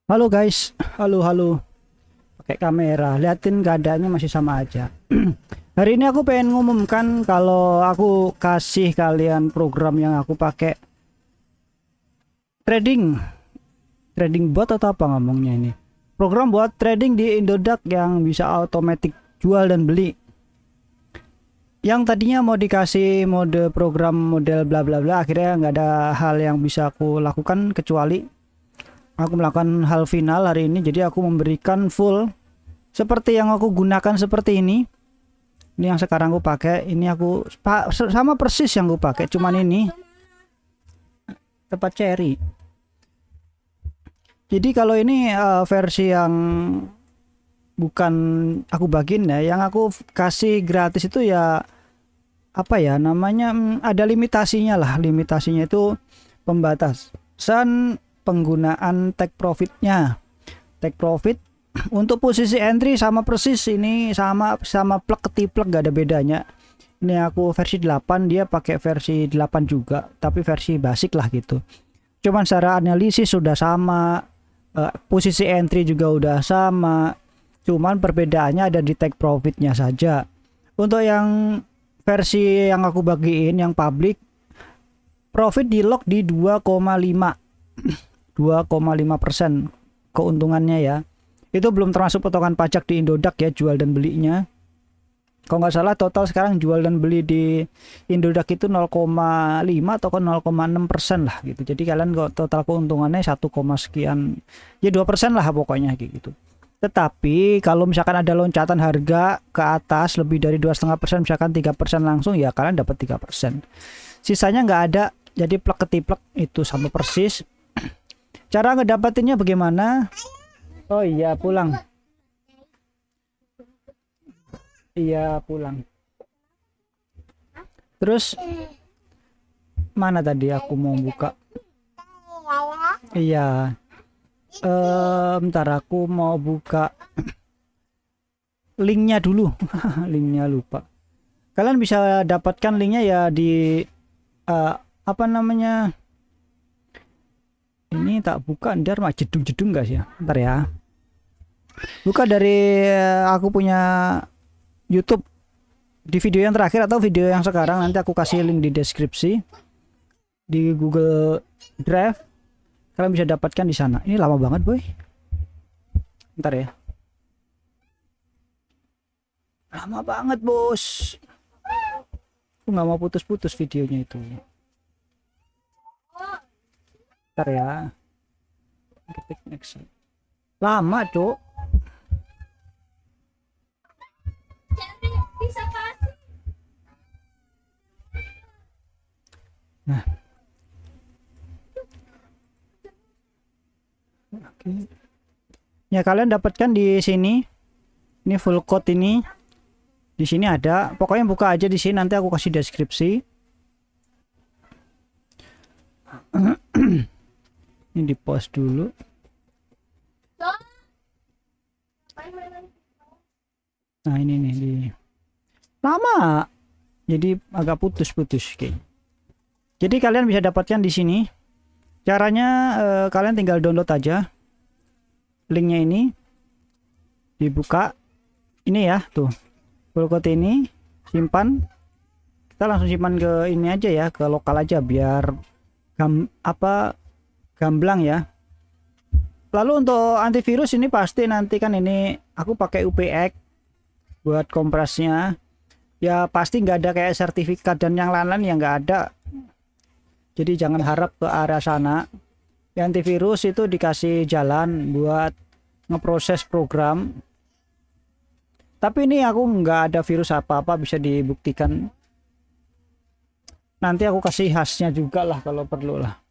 Halo guys, halo. Pakai kamera, liatin keadaannya masih sama aja. Hari ini aku pengen ngumumkan kalau aku kasih kalian program yang aku pakai trading, trading bot atau apa ngomongnya ini. Program buat trading di Indodax yang bisa otomatis jual dan beli. Yang tadinya mau dikasih mode program model bla bla bla, akhirnya nggak ada hal yang bisa aku lakukan kecuali aku melakukan hal final hari ini. Jadi aku memberikan full seperti yang aku gunakan seperti ini. Ini yang sekarang aku pakai. Ini aku sama persis yang aku pakai, cuman ini tepat cherry. Jadi kalau ini versi yang bukan aku bagiin ya, yang aku kasih gratis itu ya apa ya namanya, ada limitasinya lah. Limitasinya itu pembatasan penggunaan take profitnya. Take profit untuk posisi entry sama persis, ini sama plug ketiplek, gak ada bedanya. Ini aku versi 8, dia pakai versi 8 juga tapi versi basic lah gitu. Cuman secara analisis sudah sama, posisi entry juga udah sama, cuman perbedaannya ada di take profitnya saja. Untuk yang versi yang aku bagiin yang public, profit di lock di 2,5% keuntungannya ya. Itu belum termasuk potongan pajak di Indodax ya, jual dan belinya. Kalau nggak salah total sekarang jual dan beli di Indodax itu 0,5 atau 0,6% lah gitu. Jadi kalian kok total keuntungannya 1, sekian ya 2% lah pokoknya gitu. Tetapi kalau misalkan ada loncatan harga ke atas lebih dari 2,5%, misalkan 3% langsung, ya kalian dapat 3%. Sisanya nggak ada, jadi plek ketiplek itu sama persis. Cara ngedapatinnya bagaimana? Oh iya, pulang. Iya, pulang. Terus mana tadi aku mau buka? Iya. Bentar aku mau buka linknya dulu. Linknya lupa. Kalian bisa dapatkan linknya ya di apa namanya? Ini tak buka, ntar mah jedung-jedung guys ya. Bentar ya. Buka dari aku punya YouTube di video yang terakhir atau video yang sekarang, nanti aku kasih link di deskripsi di Google Drive. Kalian bisa dapatkan di sana. Ini lama banget boy. Bentar ya. Lama banget bos. Aku nggak mau putus-putus videonya itu. Bentar ya. Ketik next. Lama cok. Nah. Oke. Ya kalian dapatkan di sini. Ini full code ini. Di sini ada. Pokoknya buka aja di sini, nanti aku kasih deskripsi. Ini di post dulu. Nah ini nih di lama. Jadi agak putus-putus kayak. Jadi kalian bisa dapatkan di sini. Caranya kalian tinggal download aja linknya, ini dibuka ini ya, tuh full code ini, simpan. Kita langsung simpan ke ini aja ya, ke lokal aja biar gamblang ya. Lalu untuk antivirus ini pasti nanti kan ini aku pakai UPX buat kompresnya ya, pasti nggak ada kayak sertifikat dan yang lain-lain yang nggak ada. Jadi jangan harap ke arah sana. Ya, antivirus itu dikasih jalan buat ngeproses program. Tapi ini aku nggak ada virus apa-apa, bisa dibuktikan. Nanti aku kasih hashnya juga lah kalau perlu lah.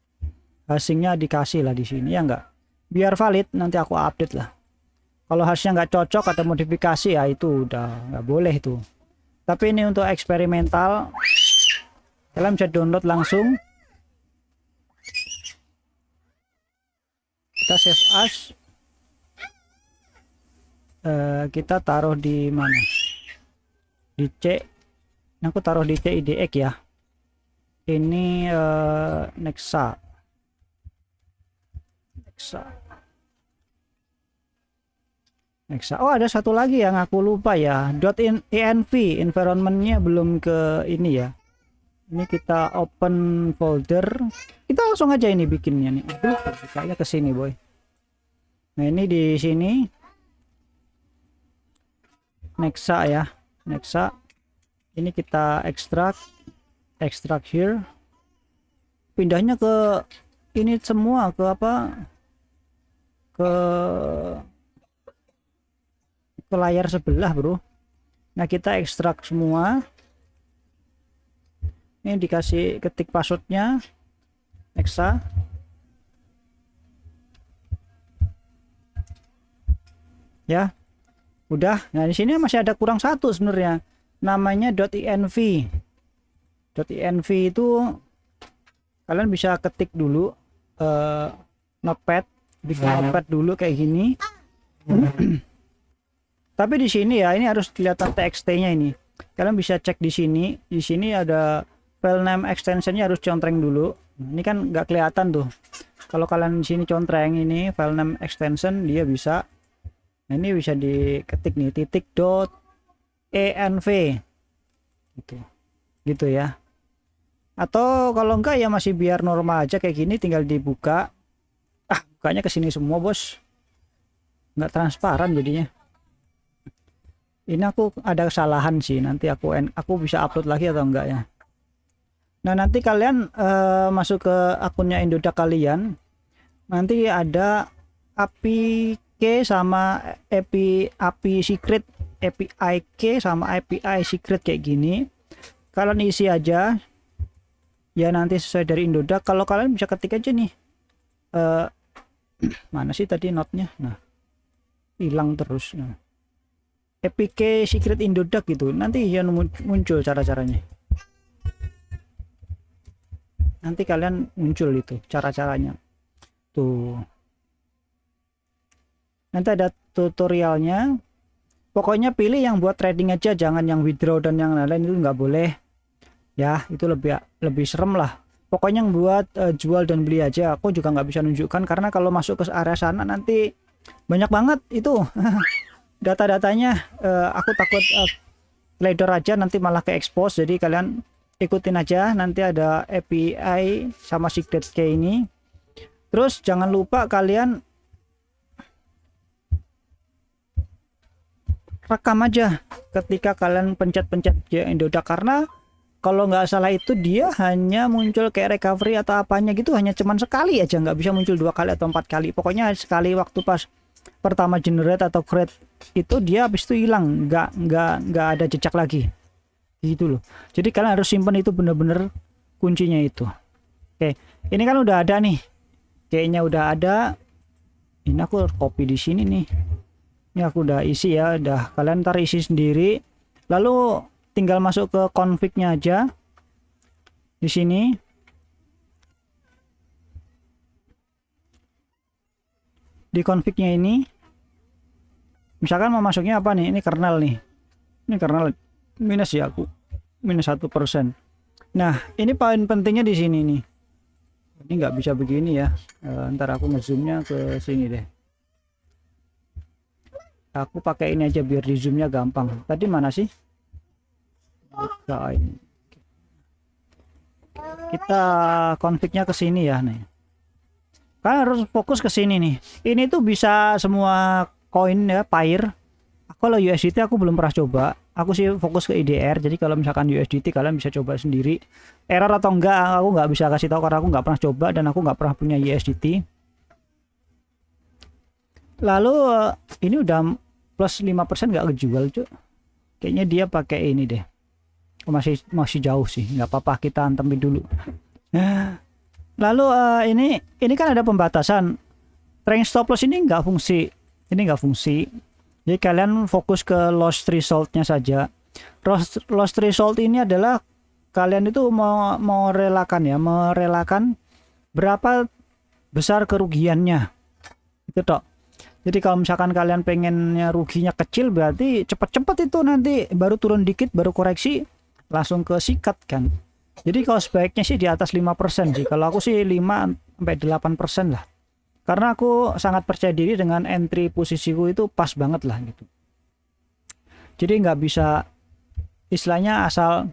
Hashnya dikasih lah di sini ya enggak. Biar valid nanti aku update lah. Kalau hashnya nggak cocok atau modifikasi ya itu udah nggak boleh itu. Tapi ini untuk eksperimental. Kalian bisa download langsung. Kita save as, kita taruh di mana, di C. Aku taruh di CIDX ya. Ini Nexa. Nexa. Oh, ada satu lagi yang aku lupa ya. .env environmentnya belum ke ini ya. Ini kita open folder. Kita langsung aja ini bikinnya nih. Aduh, kayaknya ke sini, boy. Nah, ini di sini. Nexa ya. Nexa. Ini kita ekstrak here. Pindahnya ke ini semua, ke apa? Ke layar sebelah, bro. Nah, kita ekstrak semua. Ini dikasih ketik passwordnya Nexa. Ya, udah. Nah, di sini masih ada kurang satu sebenarnya, namanya .env. .env itu kalian bisa ketik dulu, notepad, bikin notepad dulu kayak gini. Tapi di sini ya, ini harus kelihatan txt-nya ini. Kalian bisa cek di sini. Di sini ada file name extensionnya, harus contreng dulu. Ini kan nggak kelihatan tuh. Kalau kalian di sini contreng ini file name extension, dia bisa. Nah, ini bisa diketik nih, .env gitu ya. Atau kalau enggak ya masih biar normal aja kayak gini, tinggal dibuka. Bukanya ke sini semua, bos. Nggak transparan jadinya. Ini aku ada kesalahan sih, nanti aku bisa upload lagi atau enggak ya. Nah, nanti kalian masuk ke akunnya Indodax kalian, nanti ada API key sama API secret, API key sama API secret kayak gini. Kalian isi aja ya, nanti sesuai dari Indodax. Kalau kalian bisa ketik aja nih, mana sih tadi notnya, nah hilang terus. Nah, APK secret Indodax gitu, nanti ya muncul cara-caranya. Nanti kalian muncul itu cara-caranya tuh. Nanti ada tutorialnya. Pokoknya pilih yang buat trading aja, jangan yang withdraw dan yang lain itu nggak boleh ya, itu lebih serem lah. Pokoknya yang buat jual dan beli aja. Aku juga nggak bisa nunjukkan karena kalau masuk ke area sana nanti banyak banget itu data-datanya. Aku takut ledor aja nanti malah ke expose. Jadi kalian ikutin aja, nanti ada API sama secret key ini. Terus jangan lupa kalian rekam aja ketika kalian pencet-pencet Indodax, karena kalau nggak salah itu dia hanya muncul kayak recovery atau apanya gitu, hanya cuman sekali aja, nggak bisa muncul 2 kali atau 4 kali. Pokoknya sekali waktu pas pertama generate atau create itu dia habis itu hilang, nggak ada jejak lagi gitu loh. Jadi kalian harus simpan itu, bener-bener kuncinya itu. Oke, ini kan udah ada nih, kayaknya udah ada. Ini aku copy di sini nih. Ini aku udah isi ya, udah. Kalian ntar isi sendiri, lalu tinggal masuk ke config-nya aja di sini. Di config-nya ini, misalkan mau masuknya apa nih? Ini kernel nih. Ini kernel minus ya, aku minus 1%. Nah, ini poin pentingnya di sini nih. Ini nggak bisa begini ya. Ntar aku ngezoomnya ke sini deh. Aku pakai ini aja biar di zoomnya gampang. Tadi mana sih? Kita config-nya ke sini ya nih. Kalian harus fokus ke sini nih. Ini tuh bisa semua koin ya, pair. Kalau USDT aku belum pernah coba. Aku sih fokus ke IDR. Jadi kalau misalkan USDT kalian bisa coba sendiri. Error atau enggak aku nggak bisa kasih tahu karena aku nggak pernah coba dan aku nggak pernah punya USDT. Lalu ini udah plus 5% nggak kejual, Cuk. Kayaknya dia pakai ini deh. Masih jauh sih, nggak apa-apa, kita antemin dulu. Lalu ini kan ada pembatasan. Range stop loss ini nggak fungsi. Ini nggak fungsi. Jadi kalian fokus ke loss result-nya saja. Loss result ini adalah kalian itu mau merelakan berapa besar kerugiannya. Itu tok. Jadi kalau misalkan kalian pengennya ruginya kecil, berarti cepet-cepet itu nanti baru turun dikit, baru koreksi, langsung ke sikat kan. Jadi kalau sebaiknya sih di atas 5% sih. Kalau aku sih 5-8% lah. Karena aku sangat percaya diri dengan entry posisiku itu pas banget lah gitu. Jadi nggak bisa istilahnya asal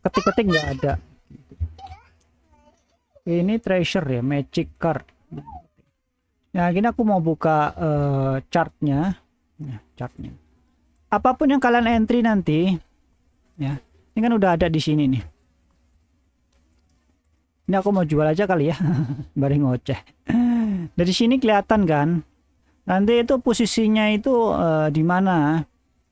ketik-ketik nggak ada. Ini treasure ya, magic card. Nah, gini aku mau buka chartnya. Nah, chartnya. Apapun yang kalian entry nanti, ya, ini kan udah ada di sini nih. Ini aku mau jual aja kali ya, bareng ngoceh. Dari sini kelihatan kan, nanti itu posisinya itu di mana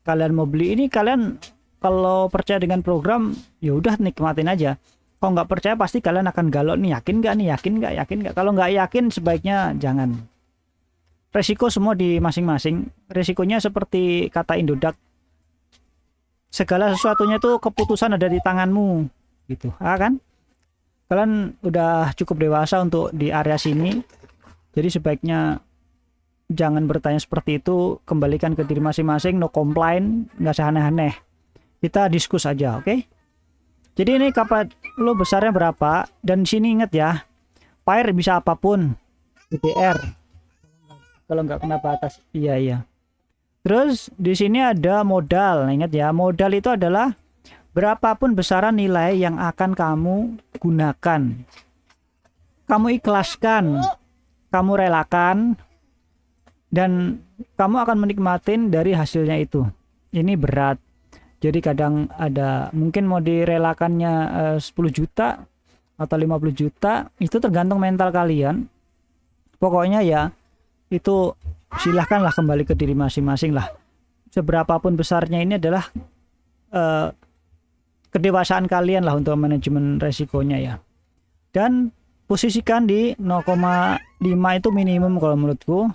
kalian mau beli. Ini kalian kalau percaya dengan program, ya udah nikmatin aja. Kalau nggak percaya pasti kalian akan galau nih, yakin nggak nih, yakin nggak. Kalau nggak yakin sebaiknya jangan. Resiko semua di masing-masing. Resikonya seperti kata Indodax, segala sesuatunya itu keputusan ada di tanganmu, gitu, kan? Kalian udah cukup dewasa untuk di area sini, jadi sebaiknya jangan bertanya seperti itu. Kembalikan ke diri masing-masing, no complain, nggak usah aneh-aneh. Kita diskus aja, oke? Jadi ini kapan lo besarnya berapa? Dan di sini inget ya, pair bisa apapun, BTR. Kalau nggak kena batas, iya. Terus di sini ada modal. Nah, ingat ya, modal itu adalah berapapun besaran nilai yang akan kamu gunakan. Kamu ikhlaskan, kamu relakan, dan kamu akan menikmatin dari hasilnya itu. Ini berat. Jadi kadang ada mungkin mau direlakannya 10 juta atau 50 juta, itu tergantung mental kalian. Pokoknya ya itu silahkanlah kembali ke diri masing-masing lah. Seberapapun besarnya ini adalah kedewasaan kalian lah untuk manajemen resikonya ya. Dan posisikan di 0,5 itu minimum kalau menurutku.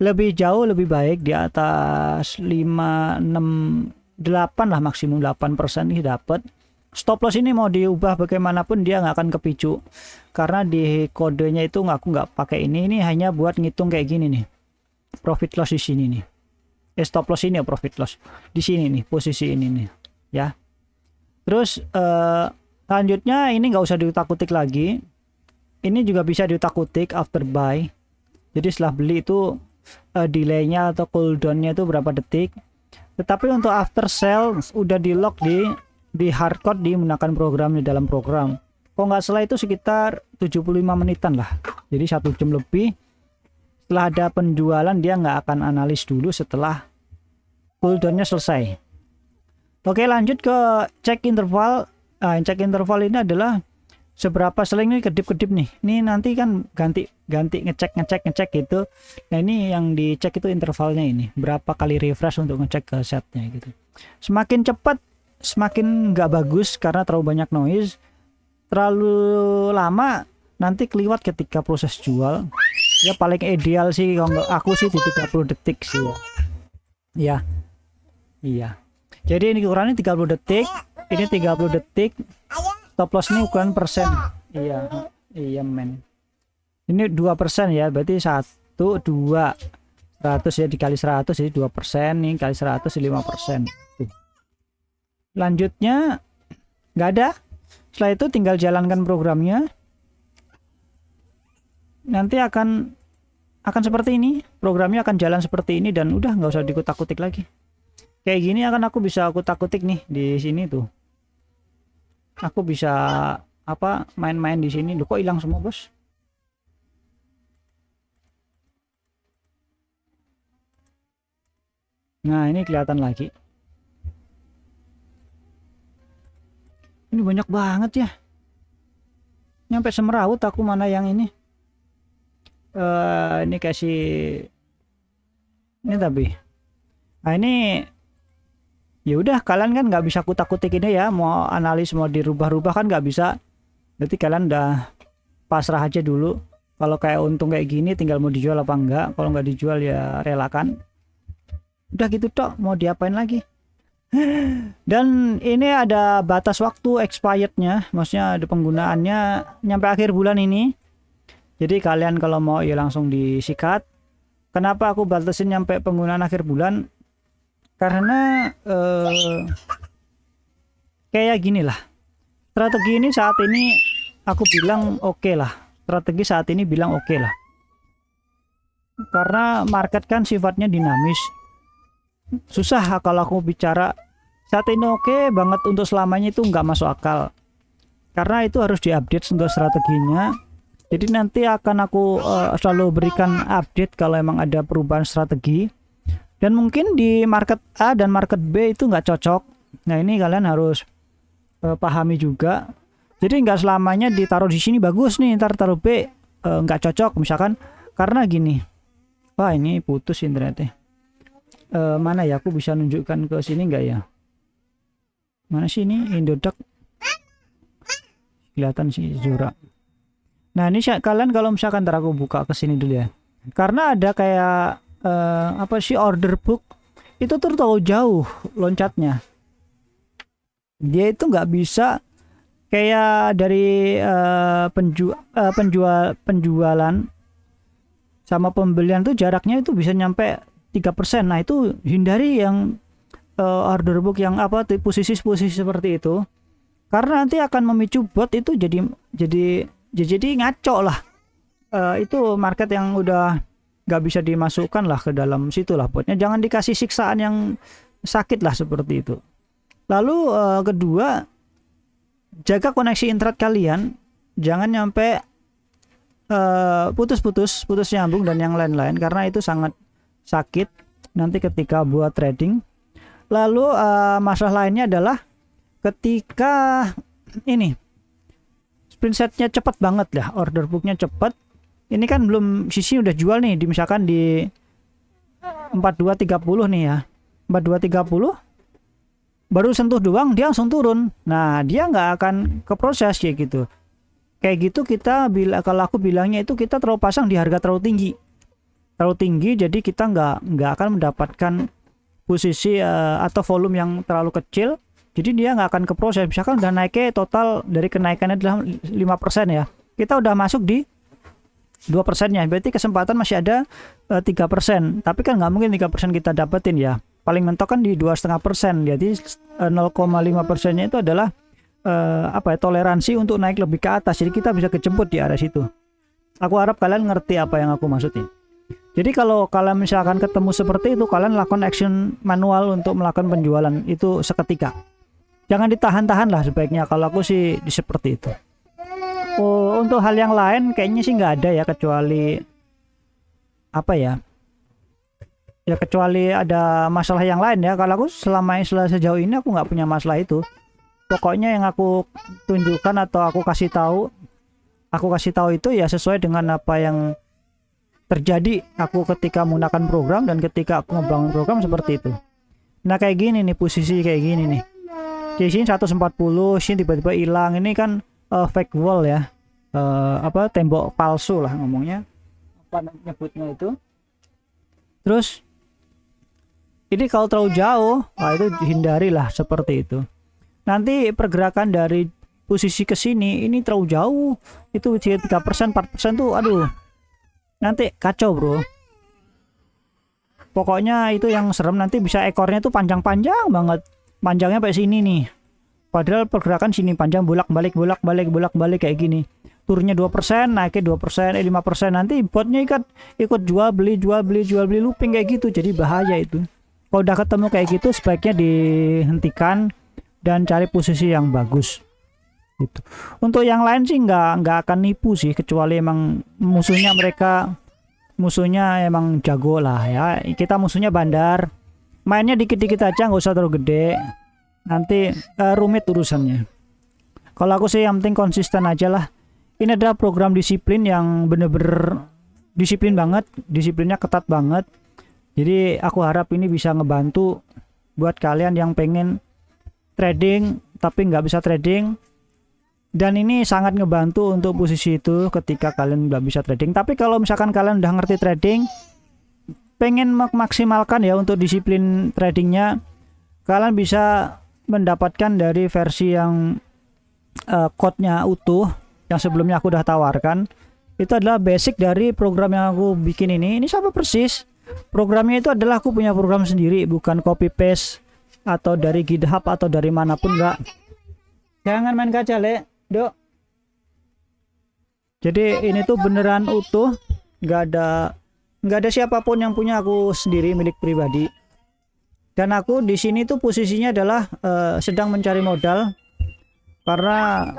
Lebih jauh lebih baik di atas 5, 6, 8 lah, maksimum 8% ini dapat. Stop loss ini mau diubah bagaimanapun dia nggak akan kepicu. Karena di kodenya itu aku nggak pakai ini hanya buat ngitung kayak gini nih. Profit loss di sini nih. Stop loss ini ya, profit loss. Di sini nih, posisi ini nih. Ya. Terus selanjutnya ini nggak usah diutak-utik lagi. Ini juga bisa diutak-utik after buy. Jadi setelah beli itu delaynya atau cooldownnya itu berapa detik. Tetapi untuk after sell udah di lock di hardcode di menggunakan program di dalam program. Kalau nggak salah itu sekitar 75 menitan lah. Jadi 1 jam lebih. Setelah ada penjualan dia nggak akan analis dulu setelah cooldownnya selesai. Oke, lanjut ke check interval. Check interval ini adalah seberapa sering ini kedip-kedip nih. Ini nanti kan ganti ngecek gitu. Nah, ini yang dicek itu intervalnya ini. Berapa kali refresh untuk ngecek ke setnya gitu. Semakin cepat semakin nggak bagus karena terlalu banyak noise. Terlalu lama nanti keliwat ketika proses jual. Ya paling ideal sih kalau aku sih di 30 detik sih ya. Iya. Jadi ini ukurannya 30 detik, ini 30 detik. Stop loss ini ukuran persen. Iya men. Ini 2% ya, berarti 1, 2, 100 ya, dikali 100 jadi 2%, nih kali 100 5%. Lanjutnya nggak ada. Setelah itu tinggal jalankan programnya. Nanti akan seperti ini. Programnya akan jalan seperti ini dan udah nggak usah dikutak-kutik lagi. Kayak gini akan aku bisa kutak-kutik nih di sini tuh. Aku bisa main-main di sini. Loh, kok hilang semua, Bos? Nah, ini kelihatan lagi. Ini banyak banget ya. Nyampe semeraut aku mana yang ini. Ini kasih ini tapi. Nah, ini ya udah, kalian kan nggak bisa kutak-kutik ini ya, mau analis mau dirubah-rubah kan nggak bisa. Berarti kalian udah pasrah aja dulu. Kalau kayak untung kayak gini tinggal mau dijual apa enggak. Kalau nggak dijual ya relakan. Udah gitu tok, mau diapain lagi. Dan ini ada batas waktu expirednya, maksudnya ada penggunaannya nyampe akhir bulan ini. Jadi kalian kalau mau ya langsung disikat. Kenapa aku batasin nyampe penggunaan akhir bulan? Karena kayak gini lah, strategi ini saat ini aku bilang oke lah, strategi saat ini bilang oke lah. karena market kan sifatnya dinamis. Susah kalau aku bicara saat ini oke banget untuk selamanya, itu nggak masuk akal. Karena itu harus diupdate untuk strateginya. Jadi nanti akan aku selalu berikan update kalau emang ada perubahan strategi. Dan mungkin di market A dan market B itu nggak cocok. Nah ini kalian harus pahami juga. Jadi nggak selamanya ditaruh di sini bagus nih, ntar taruh B nggak cocok misalkan. Karena gini, wah ini putus internetnya. Mana ya, aku bisa nunjukkan ke sini nggak ya? Mana sih ini Indodax? Kelihatan sih Zura. Nah ini kalian kalau misalkan ntar aku buka ke sini dulu ya. Karena ada kayak apa sih, order book itu tuh terlalu jauh loncatnya. Dia itu nggak bisa kayak dari penjualan sama pembelian tuh jaraknya itu bisa nyampe 3%. Nah itu hindari yang order book yang apa posisi-posisi seperti itu, karena nanti akan memicu bot itu jadi ngaco lah. Itu market yang udah nggak bisa dimasukkan lah ke dalam situ lah botnya. Jangan dikasih siksaan yang sakit lah seperti itu. Lalu kedua, jaga koneksi internet kalian, jangan nyampe putus nyambung dan yang lain-lain, karena itu sangat sakit nanti ketika buat trading. Lalu masalah lainnya adalah ketika ini sprint setnya cepat banget lah, order booknya cepat. Ini kan belum sisi udah jual nih, misalkan di 4230 nih ya, 4230 baru sentuh doang dia langsung turun. Nah dia nggak akan keproses kayak gitu. Kayak gitu kita kalau aku bilangnya itu kita terlalu pasang di harga terlalu tinggi, jadi kita nggak akan mendapatkan posisi atau volume yang terlalu kecil. Jadi dia nggak akan keproses. Misalkan udah naiknya total dari kenaikannya adalah 5% ya, kita udah masuk di 2%-nya, berarti kesempatan masih ada 3%. Tapi kan nggak mungkin 3% kita dapetin ya, paling mentok kan di 2,5%. Jadi 0,5%-nya itu adalah toleransi untuk naik lebih ke atas. Jadi kita bisa kejemput di area situ. Aku harap kalian ngerti apa yang aku maksudin. Jadi kalau kalian misalkan ketemu seperti itu, kalian lakukan action manual untuk melakukan penjualan itu seketika. Jangan ditahan-tahan lah sebaiknya, kalau aku sih seperti itu. Untuk hal yang lain kayaknya sih nggak ada ya, kecuali apa ya? Ya kecuali ada masalah yang lain ya. Kalau aku sejauh ini aku nggak punya masalah itu. Pokoknya yang aku tunjukkan atau aku kasih tahu itu ya sesuai dengan apa yang terjadi aku ketika menggunakan program dan ketika aku ngebangun program seperti itu. Nah kayak gini nih, posisi kayak gini nih. Di sini 140, sini tiba-tiba hilang. Ini kan fake wall ya. Tembok palsu lah ngomongnya. Apa nyebutnya itu. Terus ini kalau terlalu jauh, itu hindarilah seperti itu. Nanti pergerakan dari posisi ke sini ini terlalu jauh. Itu 3%, 4% tuh aduh. Nanti kacau, Bro. Pokoknya itu yang serem, nanti bisa ekornya tuh panjang-panjang banget. Panjangnya sampai sini nih. Padahal pergerakan sini panjang bolak-balik kayak gini. Turunnya 2%, naiknya 2%, 5%. Nanti botnya ikut jual beli looping kayak gitu. Jadi bahaya itu. Kalau udah ketemu kayak gitu sebaiknya dihentikan dan cari posisi yang bagus. Gitu. Untuk yang lain sih nggak akan nipu sih, kecuali emang musuhnya emang jago lah ya. Kita musuhnya bandar, mainnya dikit-dikit aja, nggak usah terlalu gede, nanti rumit urusannya. Kalau aku sih yang penting konsisten aja lah. Ini adalah program disiplin yang bener-bener disiplin banget, disiplinnya ketat banget. Jadi aku harap ini bisa ngebantu buat kalian yang pengen trading tapi nggak bisa trading. Dan ini sangat ngebantu untuk posisi itu ketika kalian nggak bisa trading. Tapi kalau misalkan kalian udah ngerti trading, pengen maksimalkan ya untuk disiplin tradingnya, kalian bisa mendapatkan dari versi yang code-nya utuh yang sebelumnya aku udah tawarkan. Itu adalah basic dari program yang aku bikin ini. Ini sama persis. Programnya itu adalah aku punya program sendiri, bukan copy paste atau dari GitHub atau dari manapun, enggak. Jangan main kaca, Le. Dok. Jadi ini tuh beneran utuh, nggak ada nggak ada siapapun yang punya, aku sendiri milik pribadi. Dan aku di sini tuh posisinya adalah sedang mencari modal, karena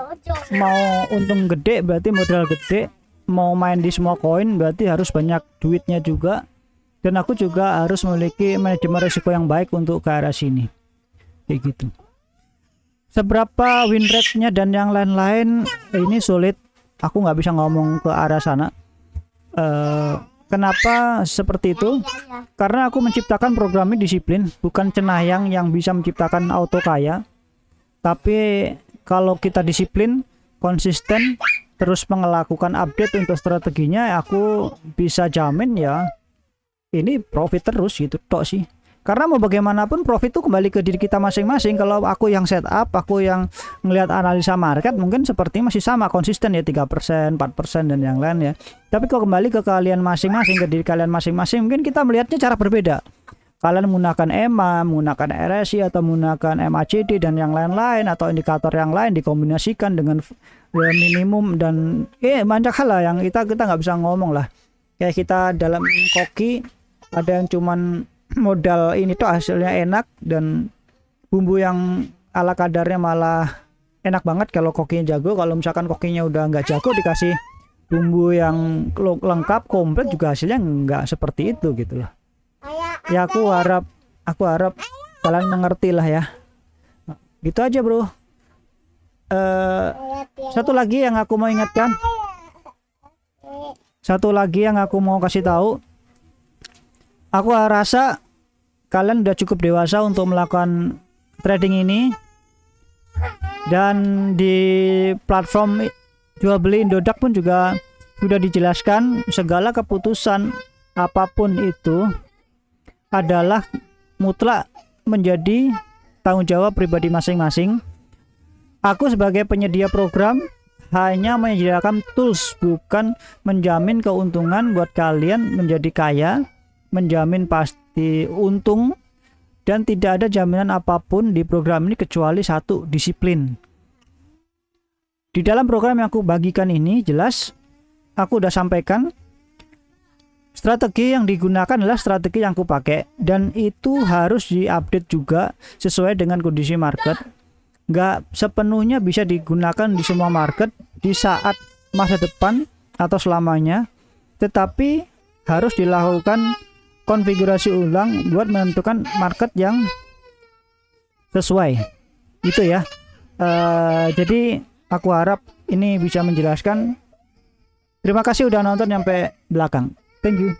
mau untung gede berarti modal gede, mau main di semua koin berarti harus banyak duitnya juga, dan aku juga harus memiliki manajemen risiko yang baik untuk ke arah sini, kayak gitu. Seberapa win rate-nya dan yang lain-lain ini sulit, aku nggak bisa ngomong ke arah sana. Kenapa seperti itu? Karena aku menciptakan programnya disiplin, bukan cenayang yang bisa menciptakan auto kaya. Tapi kalau kita disiplin, konsisten, terus melakukan update untuk strateginya, aku bisa jamin ya ini profit terus gitu tok sih. Karena mau bagaimanapun profit itu kembali ke diri kita masing-masing. Kalau aku yang setup, aku yang ngelihat analisa market, mungkin seperti masih sama konsisten ya 3%, 4% dan yang lain ya. Tapi kalau kembali ke kalian masing-masing, ke diri kalian masing-masing, mungkin kita melihatnya cara berbeda. Kalian menggunakan EMA, menggunakan RSI atau menggunakan MACD dan yang lain-lain, atau indikator yang lain dikombinasikan dengan minimum dan banyak hal lah yang kita nggak bisa ngomong lah. Kayak kita dalam koki ada yang cuman modal ini tuh hasilnya enak dan bumbu yang ala kadarnya malah enak banget kalau kokinya jago. Kalau misalkan kokinya udah nggak jago, dikasih bumbu yang lengkap komplit juga hasilnya nggak seperti itu gitu loh. Ya aku harap kalian mengerti lah ya. Gitu aja bro. Satu lagi yang aku mau ingatkan, satu lagi yang aku mau kasih tahu, aku rasa kalian udah cukup dewasa untuk melakukan trading ini. Dan di platform jual beli Indodax pun juga sudah dijelaskan segala keputusan apapun itu adalah mutlak menjadi tanggung jawab pribadi masing-masing. Aku sebagai penyedia program hanya menyediakan tools, bukan menjamin keuntungan buat kalian menjadi kaya, menjamin pasti untung, dan tidak ada jaminan apapun di program ini kecuali satu, disiplin. Di dalam program yang aku bagikan ini jelas aku udah sampaikan strategi yang digunakan adalah strategi yang aku pakai, dan itu harus diupdate juga sesuai dengan kondisi market. Nggak sepenuhnya bisa digunakan di semua market di saat masa depan atau selamanya, tetapi harus dilakukan konfigurasi ulang buat menentukan market yang sesuai itu ya. Jadi aku harap ini bisa menjelaskan. Terima kasih udah nonton sampai belakang. Thank you.